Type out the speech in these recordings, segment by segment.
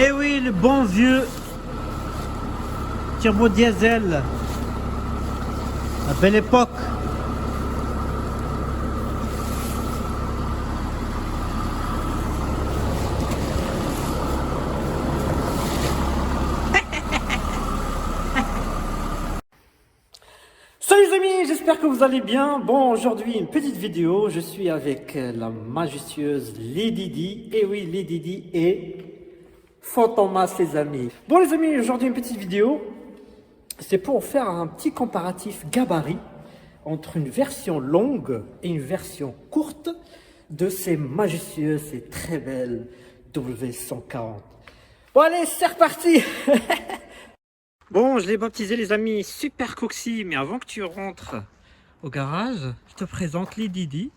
Eh oui, le bon vieux turbo diesel, la belle époque. Salut les amis, j'espère que vous allez bien. Bon, aujourd'hui une petite vidéo. Je suis avec la majestueuse Lady Di. Eh oui, Lady Di et Fantomas les amis. Bon les amis, aujourd'hui une petite vidéo. C'est pour faire un petit comparatif gabarit entre une version longue et une version courte de ces majestueuses et très belles W140. Bon allez, c'est reparti. Bon, je l'ai baptisé les amis Super Coxy, mais avant que tu rentres au garage, je te présente Lady Di.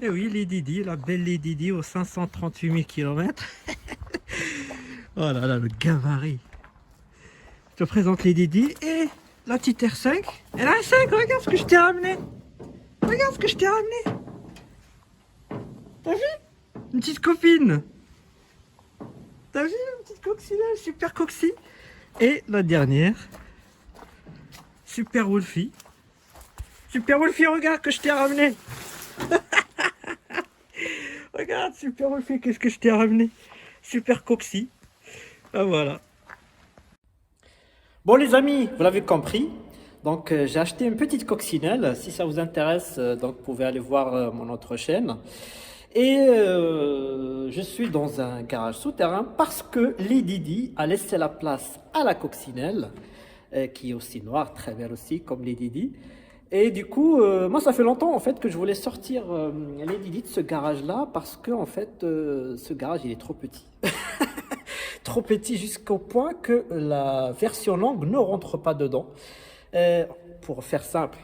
Eh oui, Lady Di, la belle Lady Di aux 538 000 km. Oh là là, le gabarit. Je te présente Lady Di et la petite R5. Elle a un 5, regarde ce que je t'ai ramené. Regarde ce que je t'ai ramené. T'as vu? Une petite copine. T'as vu une petite coccinelle, Super Coxy. Et la dernière, Super Wolfie. Super Wolfie, regarde que je t'ai ramené. Regarde, Super Wolfie, qu'est-ce que je t'ai ramené. Super Coxy. Ah, voilà. Bon les amis, vous l'avez compris. Donc j'ai acheté une petite coccinelle. Si ça vous intéresse, donc vous pouvez aller voir mon autre chaîne. Et je suis dans un garage souterrain parce que Lady Di a laissé la place à la coccinelle, qui est aussi noire, très belle aussi, comme Lady Di. Et du coup, moi ça fait longtemps en fait que je voulais sortir Lady Di de ce garage-là parce que en fait, ce garage il est trop petit. Trop petit jusqu'au point que la version longue ne rentre pas dedans. Pour faire simple,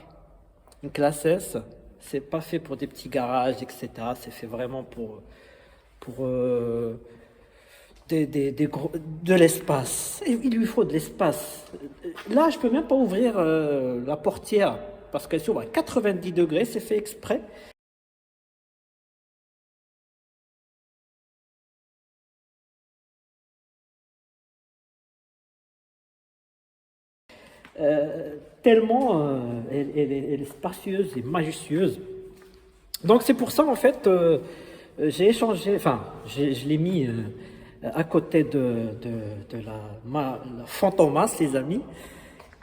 une classe S, c'est pas fait pour des petits garages, etc. C'est fait vraiment pour de l'espace. Il lui faut de l'espace. Là, je peux même pas ouvrir la portière parce qu'elle s'ouvre à 90 degrés, c'est fait exprès. Tellement elle est spacieuse et majestueuse. Donc c'est pour ça en fait j'ai échangé, enfin je l'ai mis à côté de la Fantomas les amis.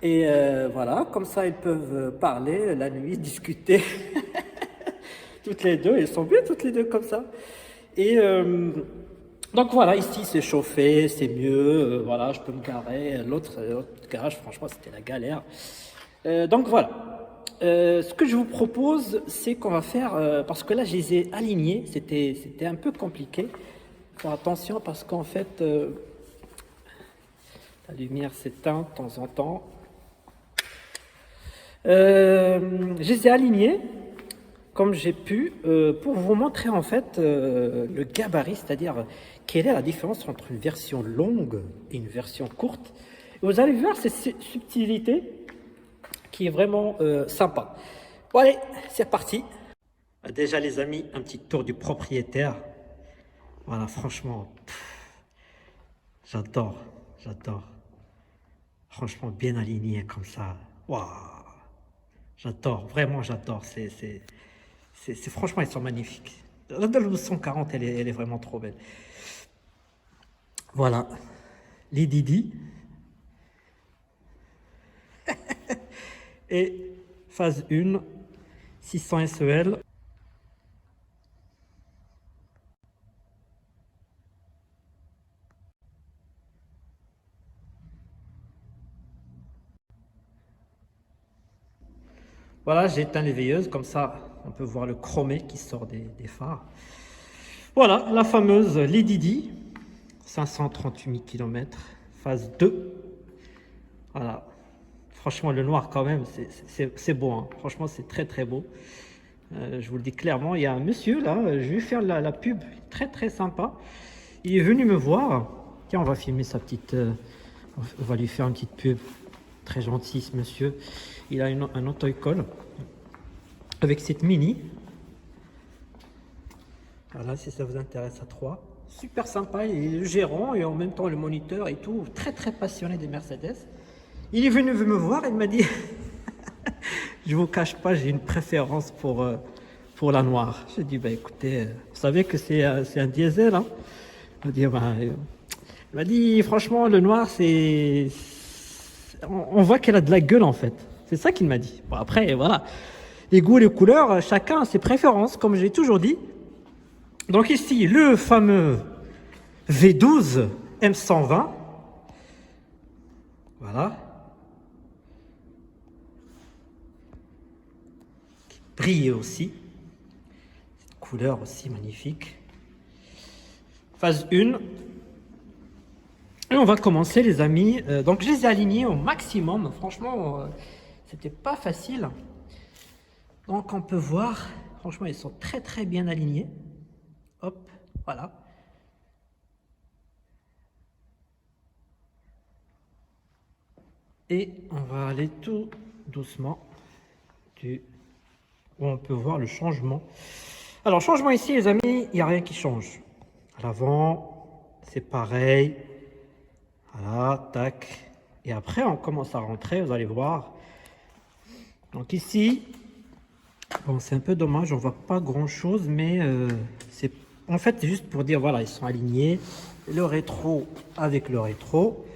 Et voilà, comme ça ils peuvent parler la nuit, discuter. Toutes les deux, elles sont bien toutes les deux comme ça. Et donc voilà, ici c'est chauffé, c'est mieux, voilà, je peux me garer. L'autre garage, franchement, c'était la galère. Donc voilà. Ce que je vous propose, c'est qu'on va faire, parce que là je les ai alignés, c'était un peu compliqué. Faire attention parce qu'en fait, la lumière s'éteint de temps en temps. Je les ai alignés comme j'ai pu pour vous montrer en fait le gabarit, c'est-à-dire quelle est la différence entre une version longue et une version courte. Et vous allez voir cette subtilité qui est vraiment sympa. Bon allez, c'est parti. Déjà les amis, un petit tour du propriétaire. Voilà, franchement, j'adore, j'adore. Franchement, bien aligné comme ça. Waouh, j'adore, vraiment j'adore. Franchement, ils sont magnifiques. La W140, elle est vraiment trop belle. Voilà, les Didi. Et phase 1, 600 SEL. Voilà, j'ai éteint les veilleuses, comme ça on peut voir le chromé qui sort des phares. Voilà, la fameuse Lady Di, 538 000 km, phase 2. Voilà, franchement le noir quand même, c'est beau, hein. Franchement c'est très très beau. Je vous le dis clairement, il y a un monsieur là, je vais faire la pub, très très sympa. Il est venu me voir, tiens on va filmer sa petite, on va lui faire une petite pub. Très gentil ce monsieur, il a un auto-école avec cette mini. Voilà, si ça vous intéresse à 3. super sympa, il est le gérant et en même temps le moniteur et tout, très très passionné des Mercedes. Il est venu me voir et il m'a dit, je vous cache pas, j'ai une préférence pour la noire. J'ai dit, bah écoutez, vous savez que c'est un diesel, hein. Il m'a dit, franchement, le noir, on voit qu'elle a de la gueule en fait. C'est ça qu'il m'a dit. Bon, après, voilà. Les goûts, les couleurs, chacun a ses préférences, comme j'ai toujours dit. Donc ici, le fameux V12 M120. Voilà. Qui brille aussi. Cette couleur aussi magnifique. Phase 1. Et on va commencer les amis. Donc je les ai alignés au maximum. Franchement, c'était pas facile. Donc on peut voir, franchement ils sont très très bien alignés. Hop, voilà. Et on va aller tout doucement où on peut voir le changement. Alors changement ici les amis, il n'y a rien qui change. À l'avant, c'est pareil. Voilà, tac. Et après, on commence à rentrer, vous allez voir. Donc ici, bon, c'est un peu dommage, on voit pas grand-chose, mais c'est en fait juste pour dire, voilà, ils sont alignés. Le rétro avec le rétro.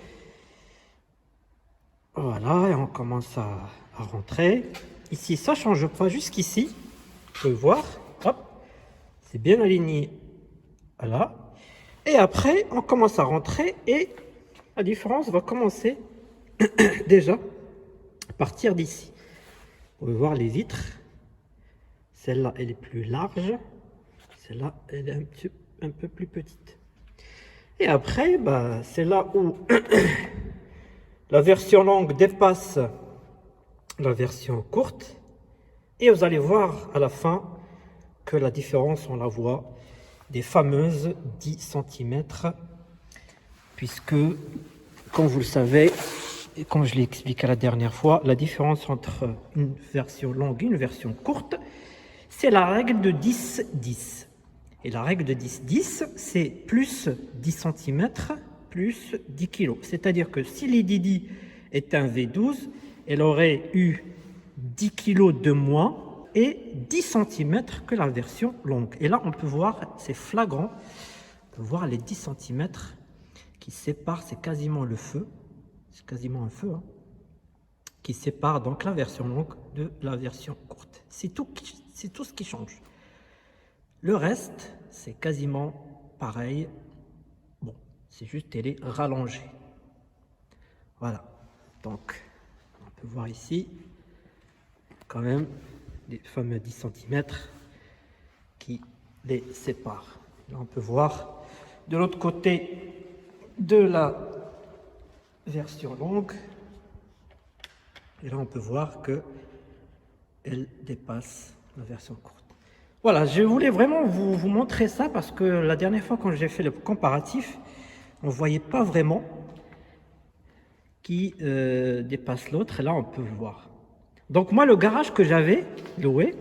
Voilà, et on commence à rentrer. Ici, ça change pas jusqu'ici. Vous pouvez voir, hop, c'est bien aligné. Voilà. Et après, on commence à rentrer et la différence va commencer déjà à partir d'ici. Vous pouvez voir les vitres. Celle-là, elle est plus large. Celle-là, elle est un peu plus petite. Et après, bah, c'est là où la version longue dépasse la version courte. Et vous allez voir à la fin que la différence, on la voit, des fameuses 10 cm. Puisque, comme vous le savez, et comme je l'ai expliqué la dernière fois, la différence entre une version longue et une version courte, c'est la règle de 10-10. Et la règle de 10-10, c'est plus 10 cm plus 10 kg. C'est-à-dire que si l'Edidi est un V12, elle aurait eu 10 kg de moins et 10 cm que la version longue. Et là, on peut voir, c'est flagrant, on peut voir les 10 cm qui séparent, c'est quasiment le feu, c'est quasiment un feu, hein, qui sépare donc la version longue de la version courte. C'est tout ce qui change. Le reste, c'est quasiment pareil. Bon, c'est juste elle est rallongée. Voilà. Donc, on peut voir ici, quand même, les fameux 10 cm qui les séparent. Là, on peut voir de l'autre côté de la version longue. Et là, on peut voir que elle dépasse la version courte. Voilà, je voulais vraiment vous montrer ça parce que la dernière fois quand j'ai fait le comparatif, on ne voyait pas vraiment qui dépasse l'autre. Et là, on peut voir. Donc moi, le garage que j'avais loué,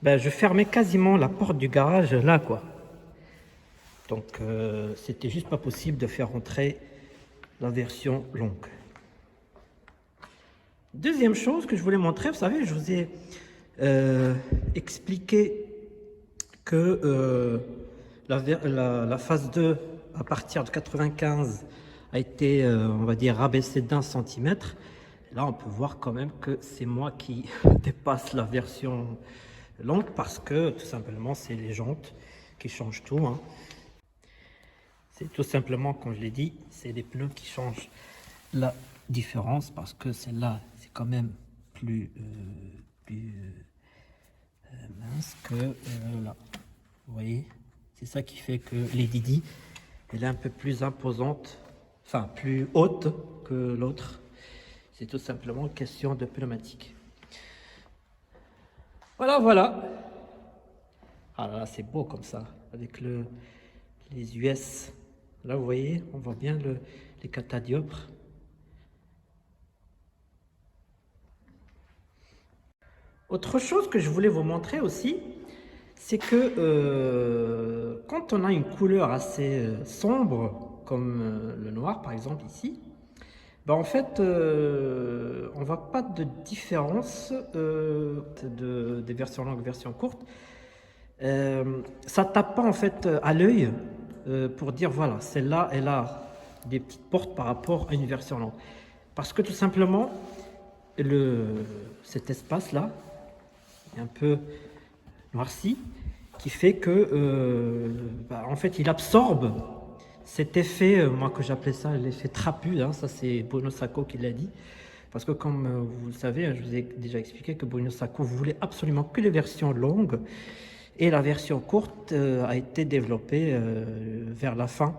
ben, je fermais quasiment la porte du garage là, quoi. Donc, c'était juste pas possible de faire rentrer la version longue. Deuxième chose que je voulais montrer, vous savez, je vous ai expliqué que la phase 2, à partir de 95, a été, on va dire, rabaissée d'1 centimètre. Là, on peut voir quand même que c'est moi qui dépasse la version longue parce que, tout simplement, c'est les jantes qui changent tout, hein. C'est tout simplement, comme je l'ai dit, c'est les pneus qui changent la différence parce que celle-là, c'est quand même plus mince que là. Vous voyez, c'est ça qui fait que l'Edidi, elle est un peu plus imposante, enfin plus haute que l'autre. C'est tout simplement une question de pneumatique. Voilà, voilà. Ah là, c'est beau comme ça, avec les US. Là, vous voyez, on voit bien les catadioptres. Autre chose que je voulais vous montrer aussi, c'est que quand on a une couleur assez sombre, comme le noir par exemple ici, ben en fait, on ne voit pas de différence des versions longues et versions courtes. Ça tape pas en fait à l'œil pour dire voilà, celle-là, elle a des petites portes par rapport à une version longue. Parce que tout simplement, cet espace-là est un peu noirci, qui fait que en fait, il absorbe cet effet, moi que j'appelais ça l'effet trapu, hein, ça c'est Bruno Sacco qui l'a dit. Parce que comme vous le savez, je vous ai déjà expliqué que Bruno Sacco voulait absolument que les versions longues et la version courte a été développée vers la fin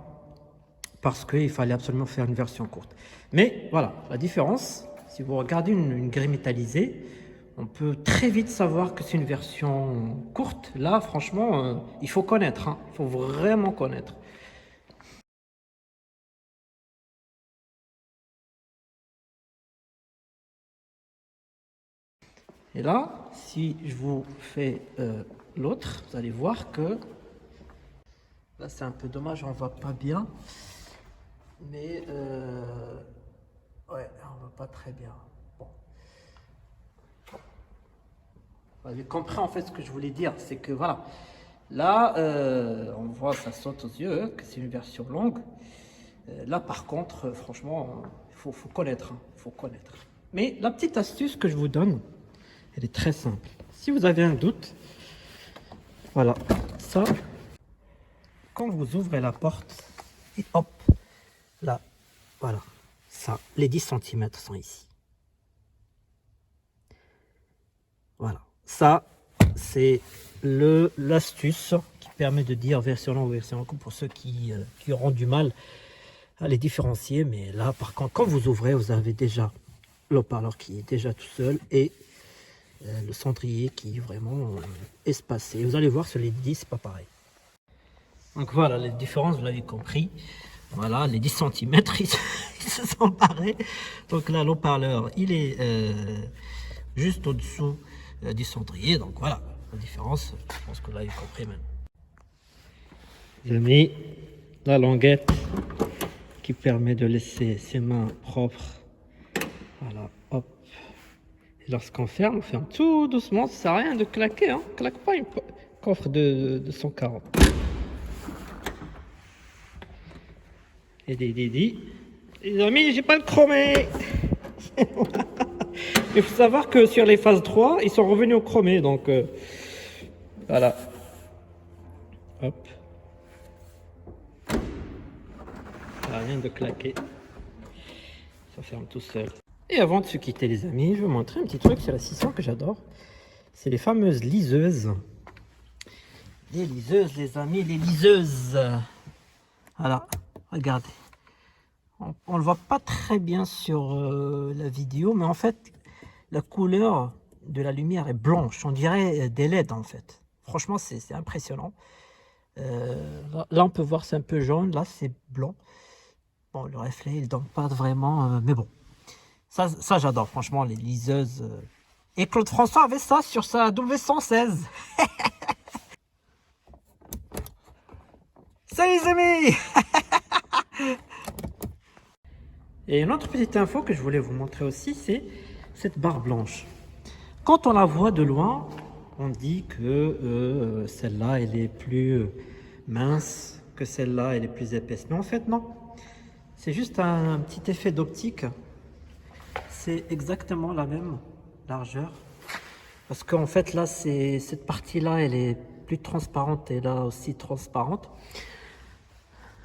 parce qu'il fallait absolument faire une version courte. Mais voilà, la différence, si vous regardez une grille métallisée, on peut très vite savoir que c'est une version courte. Là, franchement, il faut connaître, hein, il faut vraiment connaître. Et là, si je vous fais l'autre, vous allez voir que là, c'est un peu dommage, on ne voit pas bien. Mais ouais, on ne voit pas très bien. Bon. Vous avez compris en fait ce que je voulais dire, c'est que voilà, là, on voit, ça saute aux yeux, que c'est une version longue. Là, par contre, franchement, il faut connaître, hein, faut connaître. Mais la petite astuce que je vous donne, elle est très simple. Si vous avez un doute, voilà, ça, quand vous ouvrez la porte, et hop, là, voilà, ça, les 10 cm sont ici. Voilà, ça, c'est l'astuce qui permet de dire version longue ou version longue pour ceux qui auront du mal à les différencier. Mais là, par contre, quand vous ouvrez, vous avez déjà l'haut-parleur qui est déjà tout seul et le cendrier qui est vraiment espacé. Vous allez voir sur les 10, c'est pas pareil. Donc voilà, les différences, vous l'avez compris. Voilà, les 10 cm, ils se sont barrés. Donc là, l'haut-parleur, il est juste au-dessous du cendrier. Donc voilà, la différence, je pense que vous l'avez compris maintenant. J'ai mis la languette qui permet de laisser ses mains propres. Voilà, hop. Et lorsqu'on ferme tout doucement, ça sert à rien de claquer, hein. Claque pas une coffre de 140. Et les amis, j'ai pas de chromé. Il faut savoir que sur les phases 3, ils sont revenus au chromé, donc voilà. Hop. Rien de claquer. Ça ferme tout seul. Et avant de se quitter les amis, je vais vous montrer un petit truc sur la 600 que j'adore. C'est les fameuses liseuses. Les liseuses les amis, les liseuses. Voilà, regardez. On ne le voit pas très bien sur la vidéo, mais en fait, la couleur de la lumière est blanche. On dirait des LED en fait. Franchement, c'est impressionnant. Là, on peut voir c'est un peu jaune. Là, c'est blanc. Bon, le reflet, il ne donne pas vraiment... mais bon, ça j'adore, franchement, les liseuses. Et Claude François avait ça sur sa W116. Salut les amis. Et une autre petite info que je voulais vous montrer aussi, c'est cette barre blanche. Quand on la voit de loin, on dit que celle-là, elle est plus mince, que celle-là, elle est plus épaisse. Mais en fait, non. C'est juste un petit effet d'optique. C'est exactement la même largeur. Parce qu'en fait, là, cette partie-là, elle est plus transparente et là aussi transparente.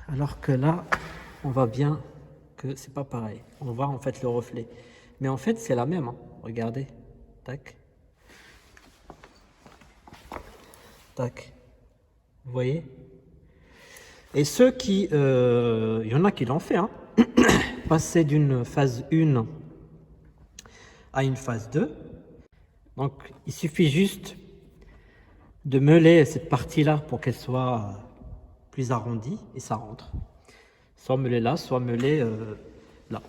Alors que là, on voit bien que c'est pas pareil. On voit en fait le reflet. Mais en fait, c'est la même. Hein. Regardez. Tac. Tac. Vous voyez? Et ceux qui... il y en a qui l'ont fait. Hein. Passer d'une phase 1 à une phase 2. Donc, il suffit juste de meuler cette partie-là pour qu'elle soit plus arrondie et ça rentre. Soit meuler là, soit meuler là.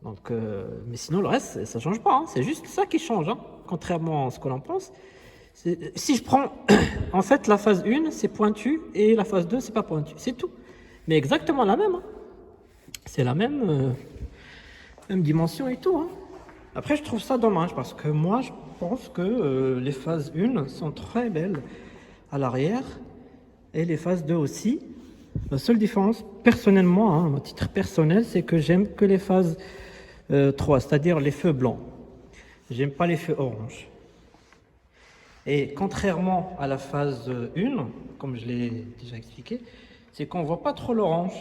Donc, mais sinon, le reste, ça ne change pas. Hein. C'est juste ça qui change. Hein. Contrairement à ce que l'on pense, Si je prends, en fait, la phase 1, c'est pointu, et la phase 2, c'est pas pointu. C'est tout. Mais exactement la même. Hein. C'est la même dimension et tout. Hein. Après, je trouve ça dommage, parce que moi, je pense que les phases 1 sont très belles à l'arrière, et les phases 2 aussi. La seule différence, personnellement, hein, à titre personnel, c'est que j'aime que les phases 3, c'est-à-dire les feux blancs. J'aime pas les feux orange. Et contrairement à la phase 1, comme je l'ai déjà expliqué, c'est qu'on ne voit pas trop l'orange.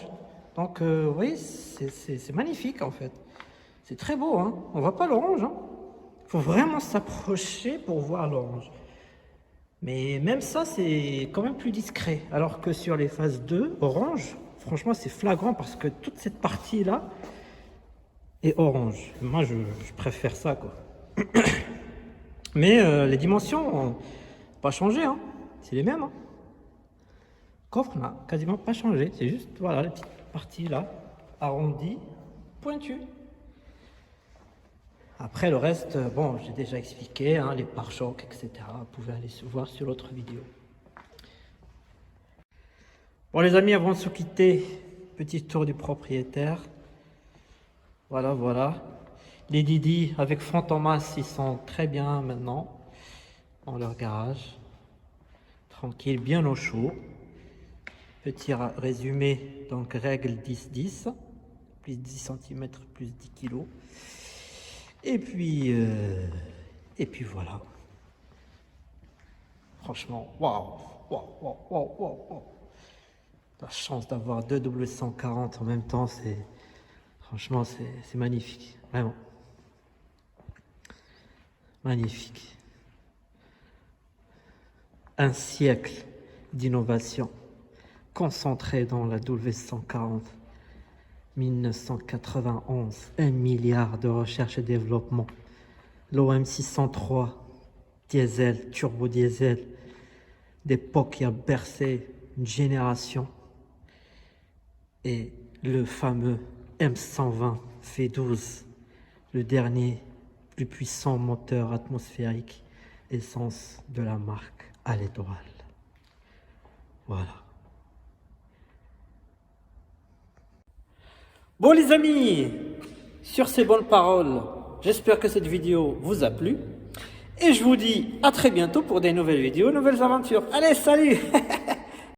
Donc, vous voyez, c'est magnifique en fait. C'est très beau, hein. On ne voit pas l'orange. Hein. Faut vraiment s'approcher pour voir l'orange. Mais même ça, c'est quand même plus discret. Alors que sur les phases 2, orange, franchement, c'est flagrant parce que toute cette partie-là est orange. Moi, je préfère ça, quoi. Mais les dimensions n'ont pas changé, hein. C'est les mêmes. Hein. Le coffre n'a quasiment pas changé. C'est juste voilà, la petite partie là, arrondie, pointue. Après le reste, bon, j'ai déjà expliqué, hein, les pare-chocs, etc. Vous pouvez aller voir sur l'autre vidéo. Bon les amis, avant de se quitter, petit tour du propriétaire. Voilà, voilà. Les Didi avec Fantomas, ils sont très bien maintenant dans leur garage. Tranquille, bien au chaud. Petit résumé, donc règle 10-10, plus 10 cm, plus 10 kg. Et puis voilà. Franchement, waouh, waouh, waouh, waouh, waouh. La chance d'avoir deux W140 en même temps, franchement, c'est magnifique, vraiment. Magnifique. Un siècle d'innovation concentré dans la W140. 1991, 1 milliard de recherche et développement. L'OM 603, diesel, turbo diesel, d'époque qui a bercé une génération. Et le fameux M120 V12, le dernier plus puissant moteur atmosphérique essence de la marque à l'étoile. Voilà. Bon les amis, sur ces bonnes paroles, j'espère que cette vidéo vous a plu. Et je vous dis à très bientôt pour des nouvelles vidéos, nouvelles aventures. Allez, salut!